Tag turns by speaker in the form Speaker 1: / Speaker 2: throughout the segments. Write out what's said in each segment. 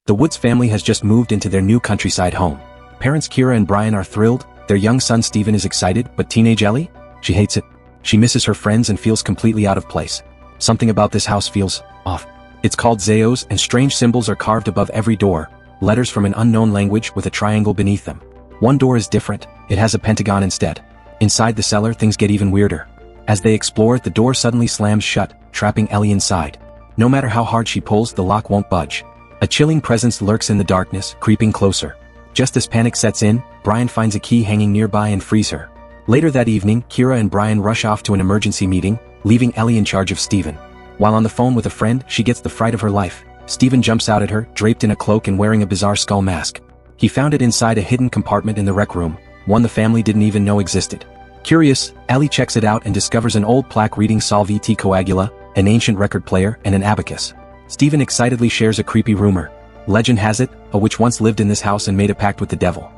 Speaker 1: The Woods family has just moved into their new countryside home. Parents Kira and Brian are thrilled, their young son Steven is excited, but teenage Ellie? She hates it. She misses her friends and feels completely out of place. Something about this house feels off. It's called Zeos, and strange symbols are carved above every door, letters from an unknown language with a triangle beneath them. One door is different, it has a pentagon instead. Inside the cellar, things get even weirder. As they explore, the door suddenly slams shut, trapping Ellie inside. No matter how hard she pulls, the lock won't budge. A chilling presence lurks in the darkness, creeping closer. Just as panic sets in, Brian finds a key hanging nearby and frees her. Later that evening, Kira and Brian rush off to an emergency meeting, leaving Ellie in charge of Steven. While on the phone with a friend, she gets the fright of her life. Steven jumps out at her, draped in a cloak and wearing a bizarre skull mask. He found it inside a hidden compartment in the rec room, one the family didn't even know existed. Curious, Ellie checks it out and discovers an old plaque reading Salve et Coagula, an ancient record player, and an abacus. Steven excitedly shares a creepy rumor. Legend has it, a witch once lived in this house and made a pact with the devil.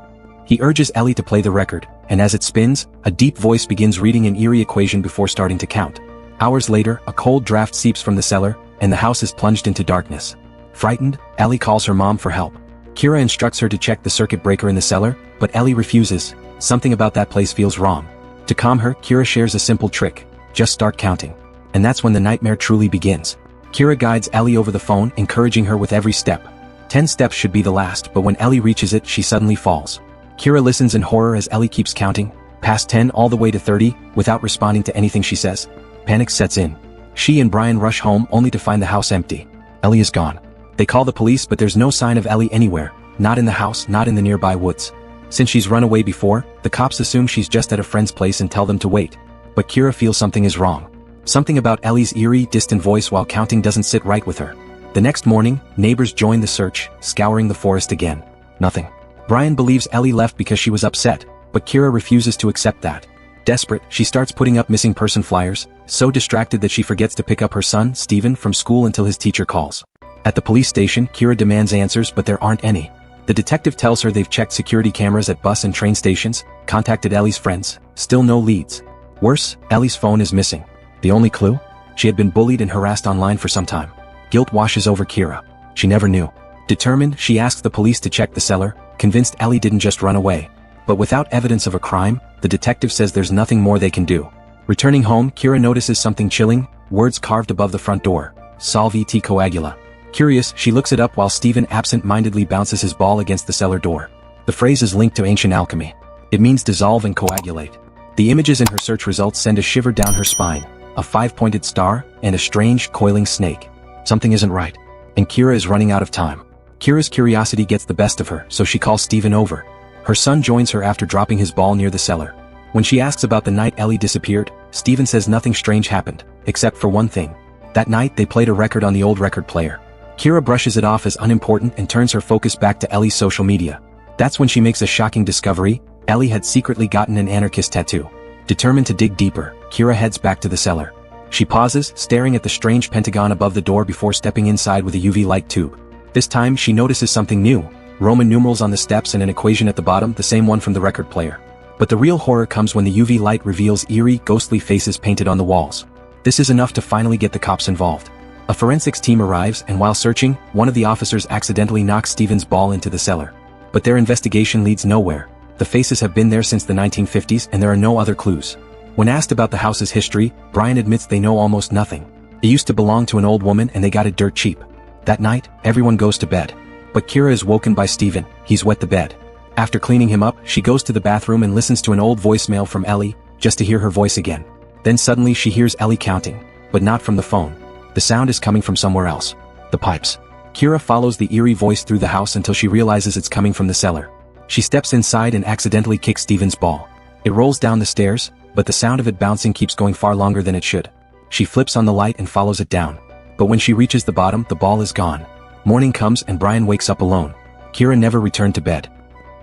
Speaker 1: He urges Ellie to play the record, and as it spins, a deep voice begins reading an eerie equation before starting to count. Hours later, a cold draft seeps from the cellar, and the house is plunged into darkness. Frightened, Ellie calls her mom for help. Kira instructs her to check the circuit breaker in the cellar, but Ellie refuses. Something about that place feels wrong. To calm her, Kira shares a simple trick. Just start counting. And that's when the nightmare truly begins. Kira guides Ellie over the phone, encouraging her with every step. 10 steps should be the last, but when Ellie reaches it, she suddenly falls. Kira listens in horror as Ellie keeps counting, past 10 all the way to 30, without responding to anything she says. Panic sets in. She and Brian rush home only to find the house empty. Ellie is gone. They call the police, but there's no sign of Ellie anywhere, not in the house, not in the nearby woods. Since she's run away before, the cops assume she's just at a friend's place and tell them to wait. But Kira feels something is wrong. Something about Ellie's eerie, distant voice while counting doesn't sit right with her. The next morning, neighbors join the search, scouring the forest again. Nothing. Brian believes Ellie left because she was upset, but Kira refuses to accept that. Desperate, she starts putting up missing person flyers, so distracted that she forgets to pick up her son, Steven, from school until his teacher calls. At the police station, Kira demands answers, but there aren't any. The detective tells her they've checked security cameras at bus and train stations, contacted Ellie's friends, still no leads. Worse, Ellie's phone is missing. The only clue? She had been bullied and harassed online for some time. Guilt washes over Kira. She never knew. Determined, she asks the police to check the cellar, convinced Ellie didn't just run away. But without evidence of a crime, the detective says there's nothing more they can do. Returning home, Kira notices something chilling, words carved above the front door. Salve et Coagula. Curious, she looks it up while Steven absent-mindedly bounces his ball against the cellar door. The phrase is linked to ancient alchemy. It means dissolve and coagulate. The images in her search results send a shiver down her spine. A 5-pointed star, and a strange, coiling snake. Something isn't right. And Kira is running out of time. Kira's curiosity gets the best of her, so she calls Steven over. Her son joins her after dropping his ball near the cellar. When she asks about the night Ellie disappeared, Steven says nothing strange happened, except for one thing. That night they played a record on the old record player. Kira brushes it off as unimportant and turns her focus back to Ellie's social media. That's when she makes a shocking discovery. Ellie had secretly gotten an anarchist tattoo. Determined to dig deeper, Kira heads back to the cellar. She pauses, staring at the strange pentagon above the door before stepping inside with a UV light tube. This time she notices something new. Roman numerals on the steps and an equation at the bottom, the same one from the record player. But the real horror comes when the UV light reveals eerie, ghostly faces painted on the walls. This is enough to finally get the cops involved. A forensics team arrives, and while searching, one of the officers accidentally knocks Steven's ball into the cellar. But their investigation leads nowhere. The faces have been there since the 1950s and there are no other clues. When asked about the house's history, Brian admits they know almost nothing. It used to belong to an old woman and they got it dirt cheap. That night, everyone goes to bed. But Kira is woken by Steven. He's wet the bed. After cleaning him up, she goes to the bathroom and listens to an old voicemail from Ellie, just to hear her voice again. Then suddenly she hears Ellie counting, but not from the phone. The sound is coming from somewhere else. The pipes. Kira follows the eerie voice through the house until she realizes it's coming from the cellar. She steps inside and accidentally kicks Steven's ball. It rolls down the stairs, but the sound of it bouncing keeps going far longer than it should. She flips on the light and follows it down. But when she reaches the bottom, the ball is gone. Morning comes and Brian wakes up alone. Kira never returned to bed.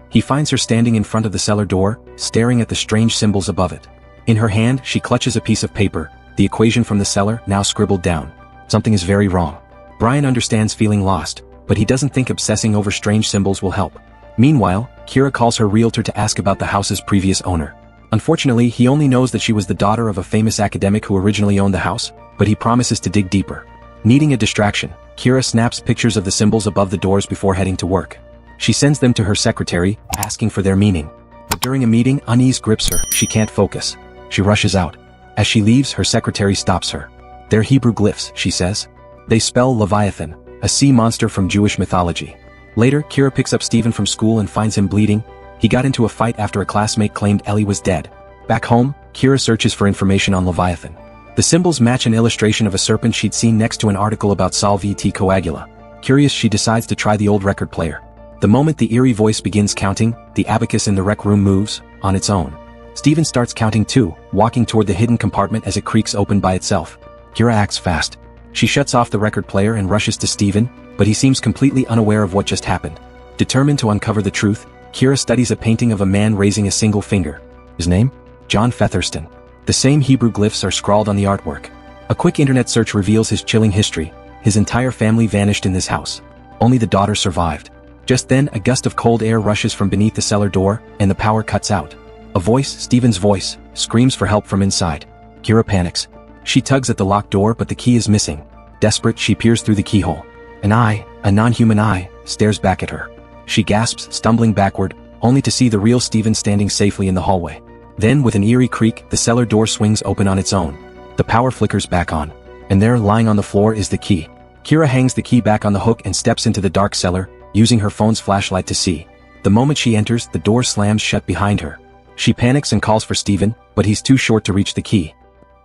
Speaker 1: He finds her standing in front of the cellar door, staring at the strange symbols above it. In her hand, she clutches a piece of paper, the equation from the cellar, now scribbled down. Something is very wrong. Brian understands feeling lost, but he doesn't think obsessing over strange symbols will help. Meanwhile, Kira calls her realtor to ask about the house's previous owner. Unfortunately, he only knows that she was the daughter of a famous academic who originally owned the house, but he promises to dig deeper. Needing a distraction, Kira snaps pictures of the symbols above the doors before heading to work. She sends them to her secretary, asking for their meaning. But during a meeting, unease grips her, she can't focus. She rushes out. As she leaves, her secretary stops her. "They're Hebrew glyphs," she says. "They spell Leviathan, a sea monster from Jewish mythology." Later, Kira picks up Steven from school and finds him bleeding. He got into a fight after a classmate claimed Ellie was dead. Back home, Kira searches for information on Leviathan. The symbols match an illustration of a serpent she'd seen next to an article about Salvi T. Coagula. Curious, she decides to try the old record player. The moment the eerie voice begins counting, the abacus in the rec room moves, on its own. Steven starts counting too, walking toward the hidden compartment as it creaks open by itself. Kira acts fast. She shuts off the record player and rushes to Steven, but he seems completely unaware of what just happened. Determined to uncover the truth, Kira studies a painting of a man raising a single finger. His name? John Featherston. The same Hebrew glyphs are scrawled on the artwork. A quick internet search reveals his chilling history. His entire family vanished in this house. Only the daughter survived. Just then, a gust of cold air rushes from beneath the cellar door, and the power cuts out. A voice, Steven's voice, screams for help from inside. Kira panics. She tugs at the locked door, but the key is missing. Desperate, she peers through the keyhole. An eye, a non-human eye, stares back at her. She gasps, stumbling backward, only to see the real Steven standing safely in the hallway. Then, with an eerie creak, the cellar door swings open on its own. The power flickers back on. And there, lying on the floor, is the key. Kira hangs the key back on the hook and steps into the dark cellar, using her phone's flashlight to see. The moment she enters, the door slams shut behind her. She panics and calls for Steven, but he's too short to reach the key.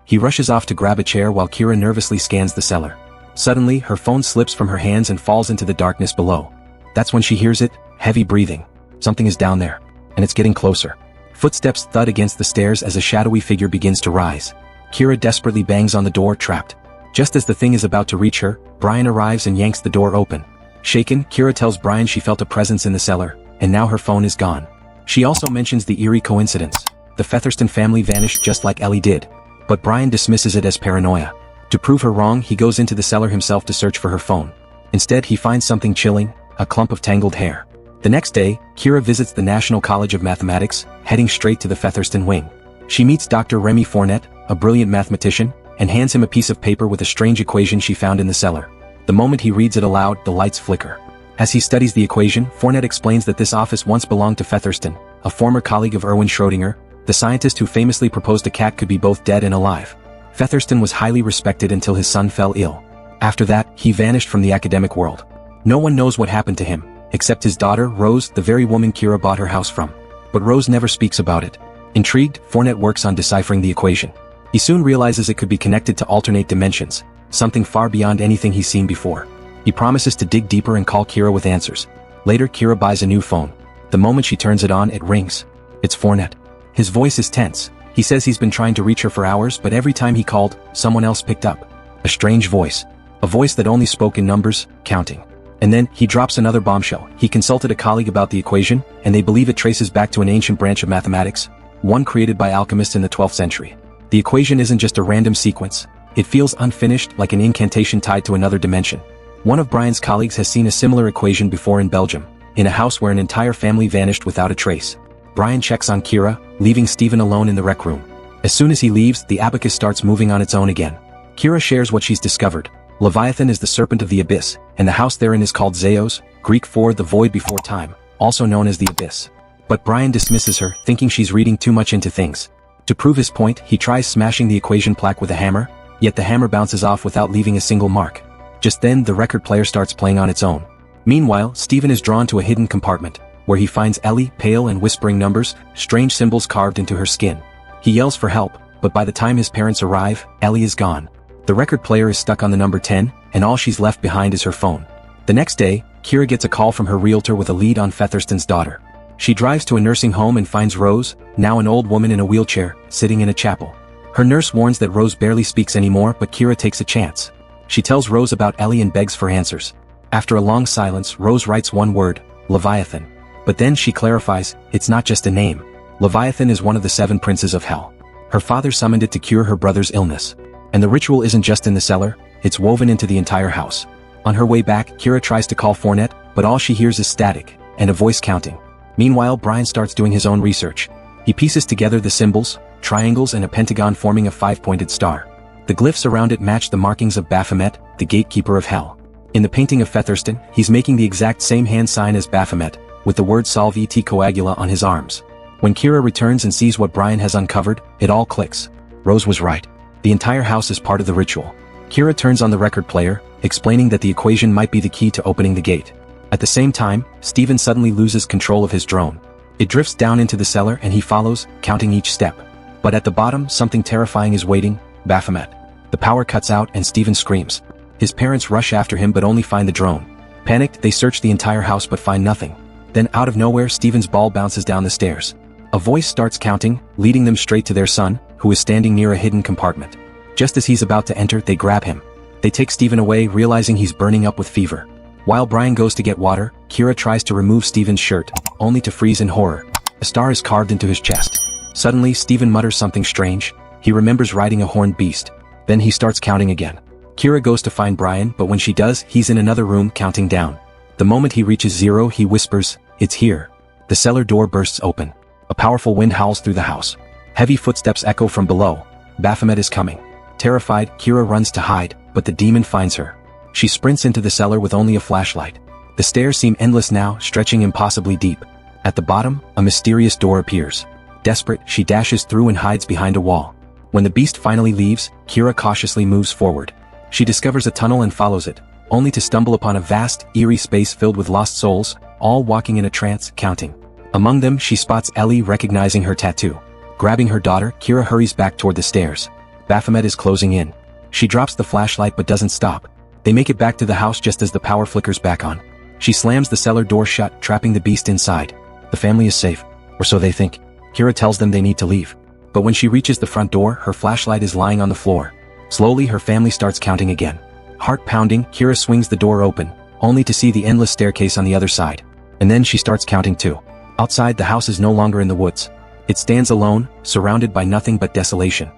Speaker 1: He rushes off to grab a chair while Kira nervously scans the cellar. Suddenly, her phone slips from her hands and falls into the darkness below. That's when she hears it, heavy breathing. Something is down there. And it's getting closer. Footsteps thud against the stairs as a shadowy figure begins to rise. Kira desperately bangs on the door, trapped. Just as the thing is about to reach her, Brian arrives and yanks the door open. Shaken, Kira tells Brian she felt a presence in the cellar, and now her phone is gone. She also mentions the eerie coincidence. The Featherston family vanished just like Ellie did. But Brian dismisses it as paranoia. To prove her wrong, he goes into the cellar himself to search for her phone. Instead, he finds something chilling, a clump of tangled hair. The next day, Kira visits the National College of Mathematics, heading straight to the Featherston wing. She meets Dr. Remy Fournette, a brilliant mathematician, and hands him a piece of paper with a strange equation she found in the cellar. The moment he reads it aloud, the lights flicker. As he studies the equation, Fournette explains that this office once belonged to Featherston, a former colleague of Erwin Schrödinger, the scientist who famously proposed a cat could be both dead and alive. Featherston was highly respected until his son fell ill. After that, he vanished from the academic world. No one knows what happened to him, except his daughter, Rose, the very woman Kira bought her house from. But Rose never speaks about it. Intrigued, Fournette works on deciphering the equation. He soon realizes it could be connected to alternate dimensions, something far beyond anything he's seen before. He promises to dig deeper and call Kira with answers. Later, Kira buys a new phone. The moment she turns it on, it rings. It's Fournette. His voice is tense. He says he's been trying to reach her for hours, but every time he called, someone else picked up. A strange voice. A voice that only spoke in numbers, counting. And then, he drops another bombshell. He consulted a colleague about the equation, and they believe it traces back to an ancient branch of mathematics, one created by alchemists in the 12th century. The equation isn't just a random sequence. It feels unfinished, like an incantation tied to another dimension. One of Brian's colleagues has seen a similar equation before in Belgium, in a house where an entire family vanished without a trace. Brian checks on Kira, leaving Steven alone in the rec room. As soon as he leaves, the abacus starts moving on its own again. Kira shares what she's discovered. Leviathan is the serpent of the abyss, and the house therein is called Zeos, Greek for the void before time, also known as the abyss. But Brian dismisses her, thinking she's reading too much into things. To prove his point, he tries smashing the equation plaque with a hammer, yet the hammer bounces off without leaving a single mark. Just then, the record player starts playing on its own. Meanwhile, Steven is drawn to a hidden compartment, where he finds Ellie, pale and whispering numbers, strange symbols carved into her skin. He yells for help, but by the time his parents arrive, Ellie is gone. The record player is stuck on the number 10, and all she's left behind is her phone. The next day, Kira gets a call from her realtor with a lead on Featherston's daughter. She drives to a nursing home and finds Rose, now an old woman in a wheelchair, sitting in a chapel. Her nurse warns that Rose barely speaks anymore, but Kira takes a chance. She tells Rose about Ellie and begs for answers. After a long silence, Rose writes one word, Leviathan. But then she clarifies, it's not just a name. Leviathan is one of the 7 princes of hell. Her father summoned it to cure her brother's illness. And the ritual isn't just in the cellar, it's woven into the entire house. On her way back, Kira tries to call Fournette, but all she hears is static, and a voice counting. Meanwhile, Brian starts doing his own research. He pieces together the symbols, triangles and a pentagon forming a 5-pointed star. The glyphs around it match the markings of Baphomet, the gatekeeper of hell. In the painting of Featherston, he's making the exact same hand sign as Baphomet, with the word Salve et Coagula on his arms. When Kira returns and sees what Brian has uncovered, it all clicks. Rose was right. The entire house is part of the ritual. Kira turns on the record player, explaining that the equation might be the key to opening the gate. At the same time, Steven suddenly loses control of his drone. It drifts down into the cellar and he follows, counting each step. But at the bottom, something terrifying is waiting: Baphomet. The power cuts out and Steven screams. His parents rush after him but only find the drone. Panicked, they search the entire house but find nothing. Then out of nowhere, Steven's ball bounces down the stairs. A voice starts counting, leading them straight to their son, who is standing near a hidden compartment. Just as he's about to enter, they grab him. They take Steven away, realizing he's burning up with fever. While Brian goes to get water, Kira tries to remove Steven's shirt, only to freeze in horror. A star is carved into his chest. Suddenly, Steven mutters something strange. He remembers riding a horned beast. Then he starts counting again. Kira goes to find Brian, but when she does, he's in another room counting down. The moment he reaches 0, he whispers, "It's here." The cellar door bursts open. A powerful wind howls through the house. Heavy footsteps echo from below. Baphomet is coming. Terrified, Kira runs to hide, but the demon finds her. She sprints into the cellar with only a flashlight. The stairs seem endless now, stretching impossibly deep. At the bottom, a mysterious door appears. Desperate, she dashes through and hides behind a wall. When the beast finally leaves, Kira cautiously moves forward. She discovers a tunnel and follows it, only to stumble upon a vast, eerie space filled with lost souls, all walking in a trance, counting. Among them, she spots Ellie, recognizing her tattoo. Grabbing her daughter, Kira hurries back toward the stairs. Baphomet is closing in. She drops the flashlight but doesn't stop. They make it back to the house just as the power flickers back on. She slams the cellar door shut, trapping the beast inside. The family is safe, or so they think. Kira tells them they need to leave. But when she reaches the front door, her flashlight is lying on the floor. Slowly, her family starts counting again. Heart pounding, Kira swings the door open, only to see the endless staircase on the other side. And then she starts counting too. Outside, the house is no longer in the woods. It stands alone, surrounded by nothing but desolation.